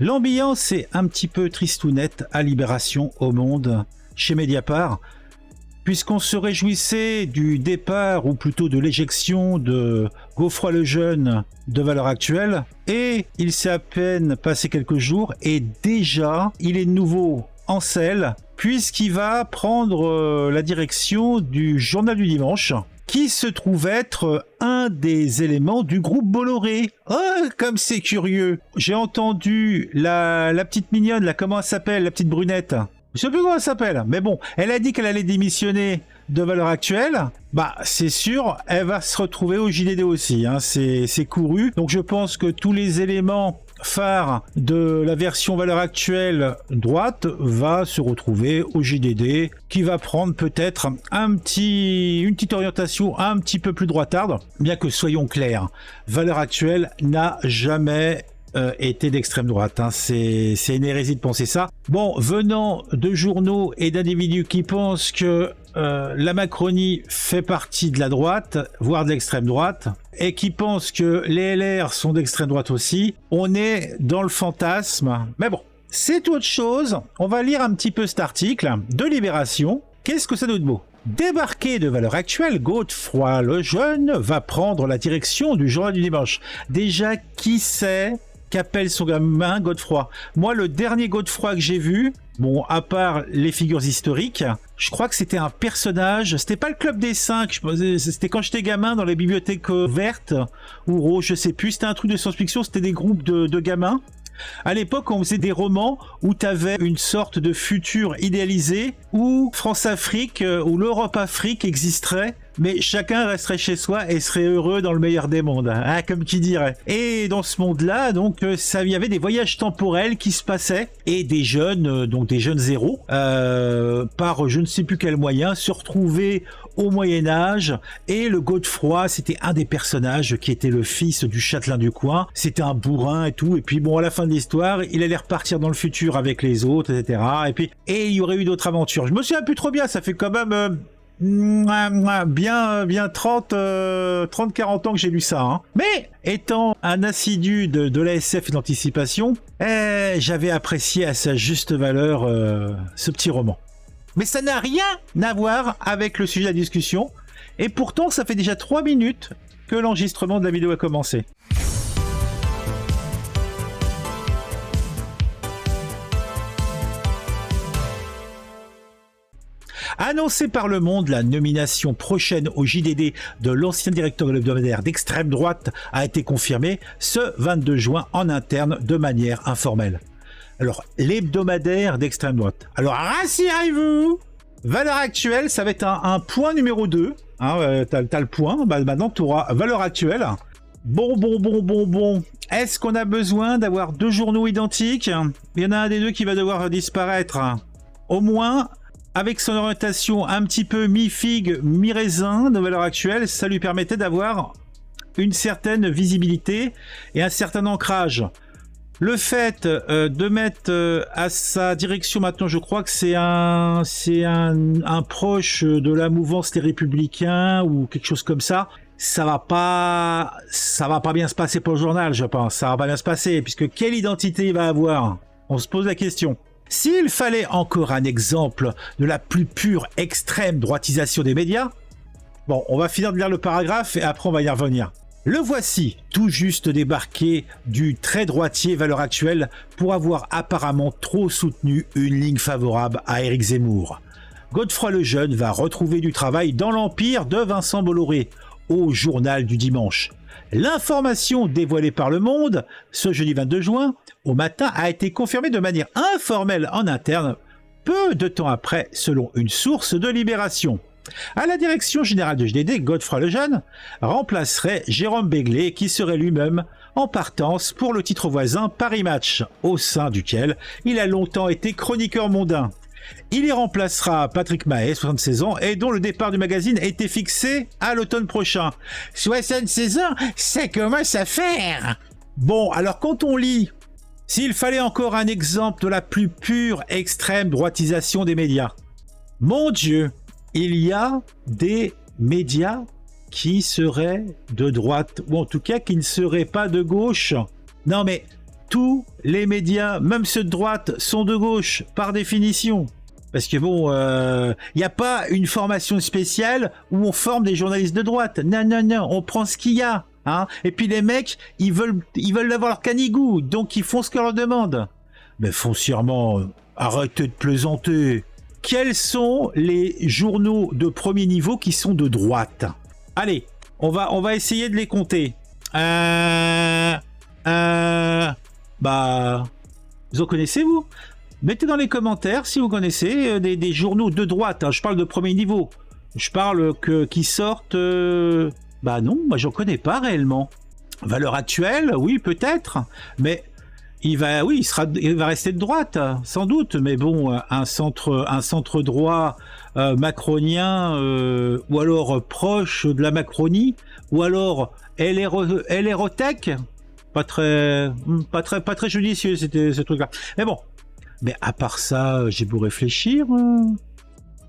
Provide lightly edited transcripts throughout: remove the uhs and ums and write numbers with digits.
L'ambiance est un petit peu tristounette à Libération, au Monde, chez Mediapart, puisqu'on se réjouissait du départ, ou plutôt de l'éjection de Godefroy Lejeune de Valeurs Actuelles, et il s'est à peine passé quelques jours, et déjà, il est de nouveau en selle, puisqu'il va prendre la direction du Journal du Dimanche, qui se trouve être un des éléments du groupe Bolloré. Oh, comme c'est curieux. J'ai entendu la petite mignonne, là, comment elle s'appelle, la petite brunette? Je sais plus comment elle s'appelle, mais bon, elle a dit qu'elle allait démissionner de Valeurs Actuelles. Bah, c'est sûr, elle va se retrouver au JDD aussi, hein, c'est couru. Donc je pense que tous les éléments phares de la version Valeurs Actuelles droite va se retrouver au JDD, qui va prendre peut-être une petite orientation un petit peu plus droitarde, bien que soyons clairs, Valeurs Actuelles n'a jamais été d'extrême droite, hein. C'est une hérésie de penser ça. Bon, venant de journaux et d'individus qui pensent que la Macronie fait partie de la droite, voire de l'extrême droite, et qui pensent que les LR sont d'extrême droite aussi, on est dans le fantasme. Mais bon, c'est autre chose. On va lire un petit peu cet article de Libération. Qu'est-ce que ça nous dit de beau? Débarqué de Valeurs Actuelles, Godefroy Lejeune va prendre la direction du Journal du Dimanche. Déjà, qui sait qu'appelle son gamin Godefroy? Moi, le dernier Godefroy que j'ai vu, bon, à part les figures historiques, je crois que c'était un personnage, c'était pas le Club des 5, c'était quand j'étais gamin dans les bibliothèques vertes ou roses, je sais plus, c'était un truc de science-fiction, c'était des groupes de gamins. À l'époque, on faisait des romans où tu avais une sorte de futur idéalisé où France-Afrique ou l'Europe-Afrique existerait, mais chacun resterait chez soi et serait heureux dans le meilleur des mondes, hein, comme qui dirait. Et dans ce monde-là, donc, il y avait des voyages temporels qui se passaient et des jeunes, donc des jeunes zéros, par je ne sais plus quel moyen, se retrouvaient au Moyen-Âge, et le Godefroy, c'était un des personnages qui était le fils du châtelain du coin, c'était un bourrin et tout, et puis bon, à la fin de l'histoire, il allait repartir dans le futur avec les autres, etc., et il y aurait eu d'autres aventures. Je me souviens plus trop bien, ça fait quand même bien 30-40 ans que j'ai lu ça, hein. Mais étant un assidu de la SF et d'anticipation, j'avais apprécié à sa juste valeur ce petit roman. Mais ça n'a rien à voir avec le sujet de la discussion, et pourtant ça fait déjà 3 minutes que l'enregistrement de la vidéo a commencé. Annoncé par Le Monde, la nomination prochaine au JDD de l'ancien directeur de l'hebdomadaire d'extrême droite a été confirmée ce 22 juin en interne de manière informelle. Alors, l'hebdomadaire d'extrême droite. Alors, rassurez-vous, Valeurs Actuelles, ça va être un point numéro 2. Hein, t'as le point, bah, maintenant tu auras Valeurs Actuelles. Bon. Est-ce qu'on a besoin d'avoir 2 journaux identiques? Il y en a un des deux qui va devoir disparaître. Au moins, avec son orientation un petit peu mi-figue, mi-raisin de Valeurs Actuelles, ça lui permettait d'avoir une certaine visibilité et un certain ancrage. Le fait de mettre à sa direction maintenant, je crois que c'est un proche de la mouvance des Républicains ou quelque chose comme ça, ça va pas bien se passer pour le journal, je pense. Ça va pas bien se passer, puisque quelle identité il va avoir? On se pose la question. S'il fallait encore un exemple de la plus pure extrême droitisation des médias, bon, on va finir de lire le paragraphe et après on va y revenir. Le voici, tout juste débarqué du très droitier Valeurs Actuelles pour avoir apparemment trop soutenu une ligne favorable à Éric Zemmour. Godefroy Lejeune va retrouver du travail dans l'empire de Vincent Bolloré, au Journal du Dimanche. L'information dévoilée par Le Monde ce jeudi 22 juin au matin a été confirmée de manière informelle en interne peu de temps après, selon une source de Libération. À la direction générale de JDD, Godefroy Lejeune remplacerait Jérôme Béglé, qui serait lui-même en partance pour le titre voisin Paris Match, au sein duquel il a longtemps été chroniqueur mondain. Il y remplacera Patrick Mahé, 76 ans, et dont le départ du magazine était fixé à l'automne prochain. 76 ans, ça commence à faire. Bon, alors quand on lit « S'il fallait encore un exemple de la plus pure extrême droitisation des médias », mon Dieu, il y a des médias qui seraient de droite, ou en tout cas qui ne seraient pas de gauche. Non mais, tous les médias, même ceux de droite, sont de gauche, par définition. Parce que bon, il n'y a pas une formation spéciale où on forme des journalistes de droite. Non, non, non, on prend ce qu'il y a. Hein. Et puis les mecs, ils veulent avoir leur canigou, donc ils font ce qu'on leur demande. Mais foncièrement, arrêtez de plaisanter. Quels sont les journaux de premier niveau qui sont de droite? Allez, on va essayer de les compter. Vous en connaissez, vous? Mettez dans les commentaires si vous connaissez des journaux de droite. Hein. Je parle de premier niveau. Je parle qui sortent... Bah non, moi j'en connais pas réellement. Valeur actuelle, oui peut-être. Mais il va rester de droite, sans doute. Mais bon, un centre droit macronien, ou alors proche de la Macronie, ou alors LROTech, pas très judicieux ce truc-là. Mais bon. Mais à part ça, j'ai beau réfléchir,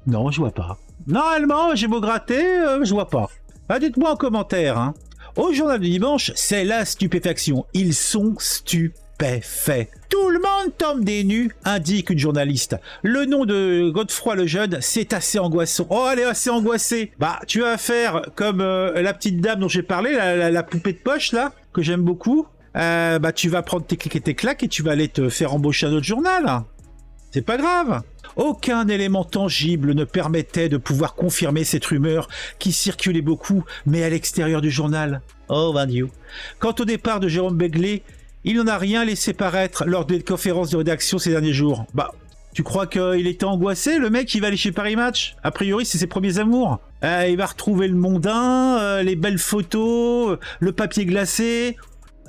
non, je vois pas. Normalement, j'ai beau gratter, je vois pas. Ah, dites-moi en commentaire. Hein. Au journal du dimanche, c'est la stupéfaction. Ils sont stupéfaits. Tout le monde tombe des nues, indique une journaliste. Le nom de Godefroy Lejeune, c'est assez angoissant. Oh, elle est assez angoissée. Bah, tu vas faire comme la petite dame dont j'ai parlé, la poupée de poche, là, que j'aime beaucoup. Bah tu vas prendre tes clics et tes claques et tu vas aller te faire embaucher un autre journal. C'est pas grave. Aucun élément tangible ne permettait de pouvoir confirmer cette rumeur qui circulait beaucoup, mais à l'extérieur du journal. Oh ben Dieu. Quant au départ de Jérôme Begley, il n'en a rien laissé paraître lors des conférences de rédaction ces derniers jours. Bah, tu crois qu'il était angoissé, le mec, il va aller chez Paris Match? A priori, c'est ses premiers amours. Il va retrouver le mondain, les belles photos, le papier glacé...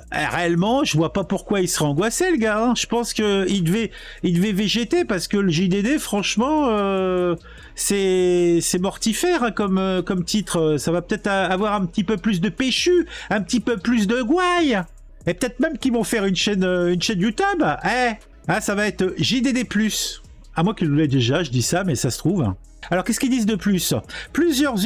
Réellement, je vois pas pourquoi il serait angoissé, le gars. Hein. Je pense qu'il devait végéter parce que le JDD, franchement, c'est mortifère hein, comme titre. Ça va peut-être avoir un petit peu plus de péchu, un petit peu plus de gouaille. Et peut-être même qu'ils vont faire une chaîne YouTube. Ça va être JDD+. À moi qu'il l'ait déjà, je dis ça, mais ça se trouve. Alors, qu'est-ce qu'ils disent de plus? Plusieurs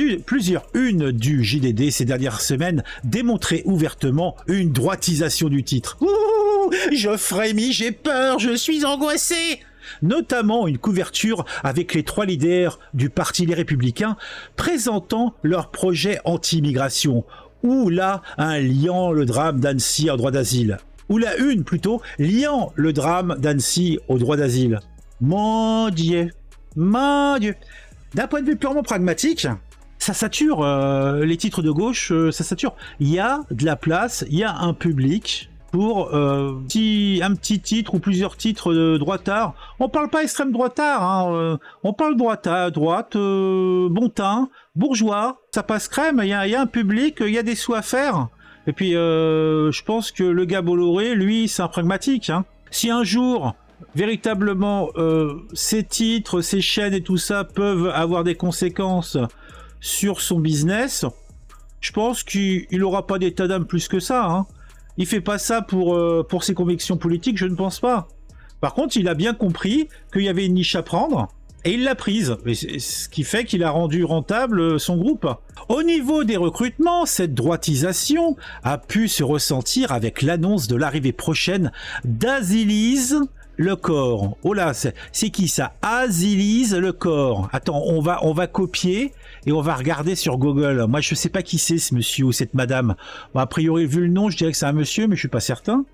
unes du JDD ces dernières semaines démontraient ouvertement une droitisation du titre. Ouh, je frémis, j'ai peur, je suis angoissé. Notamment une couverture avec les 3 leaders du Parti Les Républicains présentant leur projet anti-immigration. Ou là, un liant le drame d'Annecy en droit d'asile. Ou la une plutôt, liant le drame d'Annecy au droit d'asile. Mon Dieu. Mon Dieu. D'un point de vue purement pragmatique, ça sature, les titres de gauche, ça sature. Il y a de la place, il y a un public pour un petit titre ou plusieurs titres de droitard. On parle pas extrême droitard, hein, on parle droite, bon teint, bourgeois, ça passe crème, il y a un public, il y a des sous à faire. Et puis, je pense que le gars Bolloré, lui, c'est un pragmatique. Hein. Si un jour... véritablement, ces titres, ces chaînes et tout ça peuvent avoir des conséquences sur son business, je pense qu'il n'aura pas d'état d'âme plus que ça. Hein. Il fait pas ça pour ses convictions politiques, je ne pense pas. Par contre, il a bien compris qu'il y avait une niche à prendre, et il l'a prise. Et ce qui fait qu'il a rendu rentable son groupe. Au niveau des recrutements, cette droitisation a pu se ressentir avec l'annonce de l'arrivée prochaine d'Azilise Lecor. Oh là, c'est qui ça? Azilise Lecor. Attends, on va copier et on va regarder sur Google. Moi, je sais pas qui c'est ce monsieur ou cette madame. Bon, a priori, vu le nom, je dirais que c'est un monsieur, mais je suis pas certain.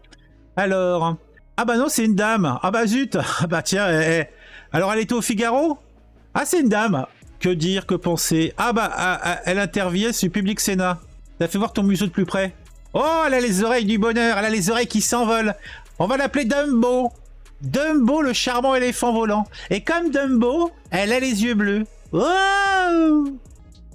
Alors... Ah bah non, c'est une dame. Ah bah zut. Ah bah tiens, alors elle était au Figaro? Ah, c'est une dame. Que dire, que penser? Ah bah, elle intervient sur Public Sénat. T'as fait voir ton museau de plus près? Oh, elle a les oreilles du bonheur. Elle a les oreilles qui s'envolent. On va l'appeler Dumbo. Dumbo, le charmant éléphant volant. Et comme Dumbo, elle a les yeux bleus. Oh!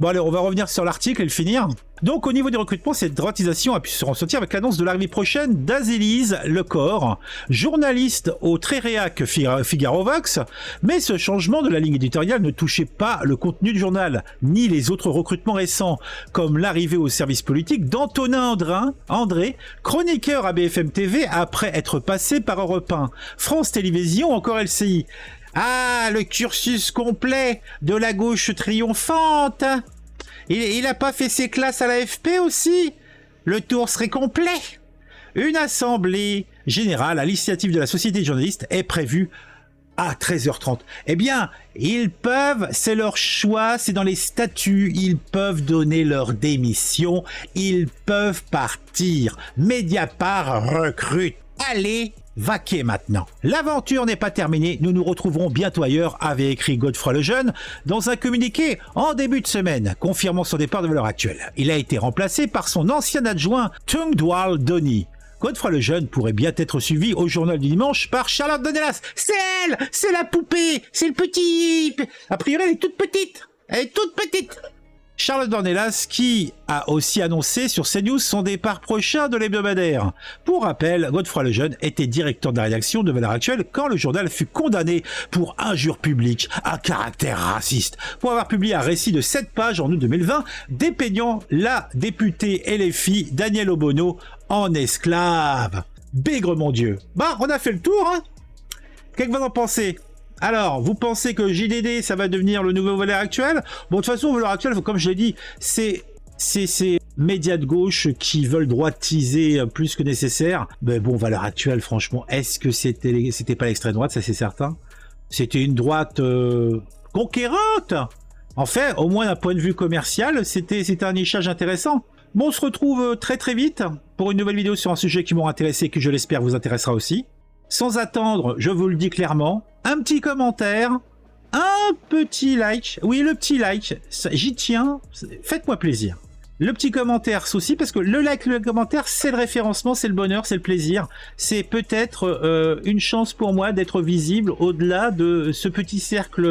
Bon allez, on va revenir sur l'article et le finir. Donc au niveau des recrutements, cette droitisation a pu se ressentir avec l'annonce de l'arrivée prochaine d'Azilise Lecor, journaliste au très réac Figaro Vox, mais ce changement de la ligne éditoriale ne touchait pas le contenu du journal, ni les autres recrutements récents, comme l'arrivée au service politique d'Antonin André, chroniqueur à BFM TV après être passé par Europe 1, France Télévisions, encore LCI. Ah, le cursus complet de la gauche triomphante. Il a pas fait ses classes à l'AFP aussi? Le tour serait complet. Une assemblée générale à l'initiative de la Société des journalistes est prévue à 13h30. Eh bien, ils peuvent, c'est leur choix, c'est dans les statuts, ils peuvent donner leur démission, ils peuvent partir. Mediapart recrute. Allez, vaquez maintenant. L'aventure n'est pas terminée, nous nous retrouverons bientôt ailleurs, avait écrit Godefroy Lejeune dans un communiqué en début de semaine, confirmant son départ de Valeurs Actuelles. Il a été remplacé par son ancien adjoint Tungdual Doni. Godefroy Lejeune pourrait bien être suivi au journal du dimanche par Charlotte Dornelas. C'est elle! C'est la poupée! C'est le petit... A priori, elle est toute petite! Elle est toute petite! Charlotte Dornelas qui a aussi annoncé sur CNews son départ prochain de l'hebdomadaire. Pour rappel, Godefroy Lejeune était directeur de la rédaction de Valeurs Actuelles quand le journal fut condamné pour injure publique à caractère raciste, pour avoir publié un récit de 7 pages en août 2020 dépeignant la députée LFI Danielle Obono en esclave. Bègre mon Dieu. Bah, on a fait le tour, hein. Qu'est-ce que vous en pensez? Alors, vous pensez que JDD, ça va devenir le nouveau Valeurs Actuelles? Bon, de toute façon, Valeurs Actuelles, comme je l'ai dit, c'est ces médias de gauche qui veulent droitiser plus que nécessaire. Mais bon, Valeurs Actuelles, franchement, est-ce que c'était pas l'extrême droite? Ça, c'est certain. C'était une droite conquérante. En fait, au moins d'un point de vue commercial, c'était un nichage intéressant. Bon, on se retrouve très très vite pour une nouvelle vidéo sur un sujet qui m'aura intéressé et qui, je l'espère, vous intéressera aussi. Sans attendre, je vous le dis clairement, un petit commentaire, un petit like. Oui, le petit like, j'y tiens, faites-moi plaisir. Le petit commentaire, c'est aussi parce que le like, le commentaire, c'est le référencement, c'est le bonheur, c'est le plaisir. C'est peut-être une chance pour moi d'être visible au-delà de ce petit cercle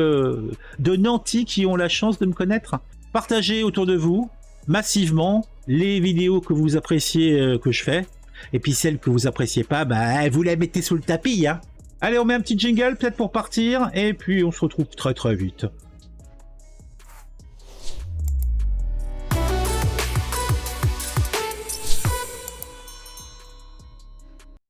de nantis qui ont la chance de me connaître. Partagez autour de vous, massivement, les vidéos que vous appréciez que je fais. Et puis celles que vous appréciez pas, bah, vous les mettez sous le tapis, hein. Allez, on met un petit jingle peut-être pour partir, et puis on se retrouve très très vite.